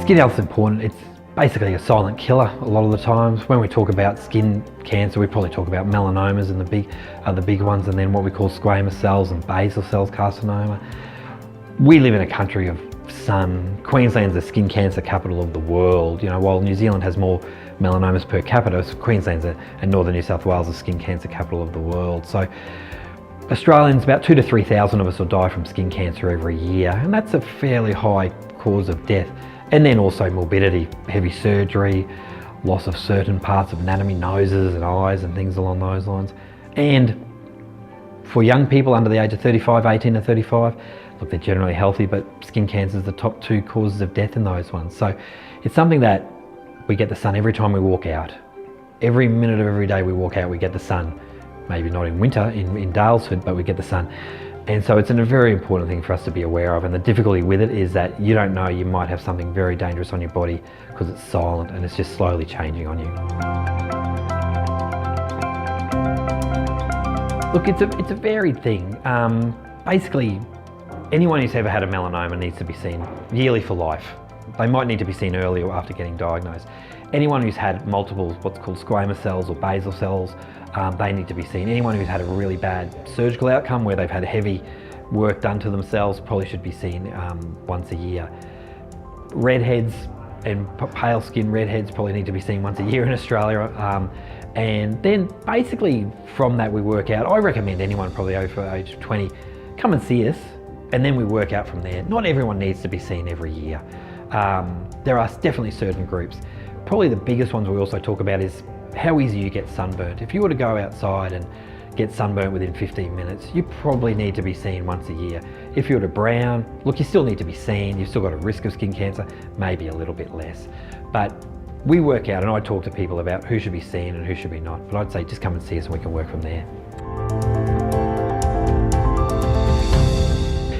Skin health is important. It's basically a silent killer a lot of the times. When we talk about skin cancer, we probably talk about melanomas and the big ones, and then what we call squamous cells and basal cells carcinoma. We live in a country of sun. Queensland's the skin cancer capital of the world. You know, while New Zealand has more melanomas per capita, Queensland's and northern New South Wales the skin cancer capital of the world. So Australians, about 2,000 to 3,000 of us will die from skin cancer every year, and that's a fairly high cause of death. And then also morbidity, heavy surgery, loss of certain parts of anatomy, noses and eyes and things along those lines. And for young people under the age of 35, 18 to 35, look, they're generally healthy, but skin cancer is the top 2 causes of death in those ones. So it's something that we get the sun every time we walk out. Every minute of every day we walk out, we get the sun. Maybe not in winter in Dalesford, but we get the sun. And so it's a very important thing for us to be aware of. And the difficulty with it is that you don't know you might have something very dangerous on your body because it's silent and it's just slowly changing on you. Look, it's a varied thing. Basically, anyone who's ever had a melanoma needs to be seen yearly for life. They might need to be seen early or after getting diagnosed. Anyone who's had multiple what's called squamous cells or basal cells, they need to be seen. Anyone who's had a really bad surgical outcome where they've had heavy work done to themselves probably should be seen once a year. Redheads and pale skin redheads probably need to be seen once a year in Australia. And then basically from that we work out. I recommend anyone probably over the age of 20, come and see us, and then we work out from there. Not everyone needs to be seen every year. There are definitely certain groups. Probably the biggest ones we also talk about is how easy you get sunburnt. If you were to go outside and get sunburnt within 15 minutes, you probably need to be seen once a year. If you were to brown, look, you still need to be seen. You've still got a risk of skin cancer, maybe a little bit less. But we work out, and I talk to people about who should be seen and who should be not. But I'd say just come and see us and we can work from there.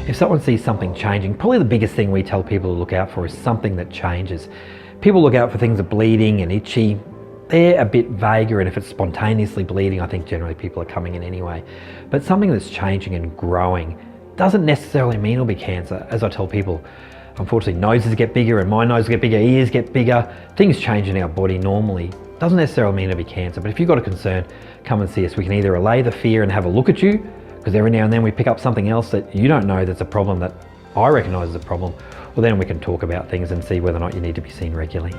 If someone sees something changing, probably the biggest thing we tell people to look out for is something that changes. People look out for things that are bleeding and itchy. They're a bit vaguer, and if it's spontaneously bleeding, I think generally people are coming in anyway. But something that's changing and growing doesn't necessarily mean it'll be cancer. As I tell people, unfortunately noses get bigger and my nose get bigger, ears get bigger. Things change in our body normally. Doesn't necessarily mean it'll be cancer, but if you've got a concern, come and see us. We can either allay the fear and have a look at you, because every now and then we pick up something else that you don't know that's a problem that I recognise as a problem, or then we can talk about things and see whether or not you need to be seen regularly.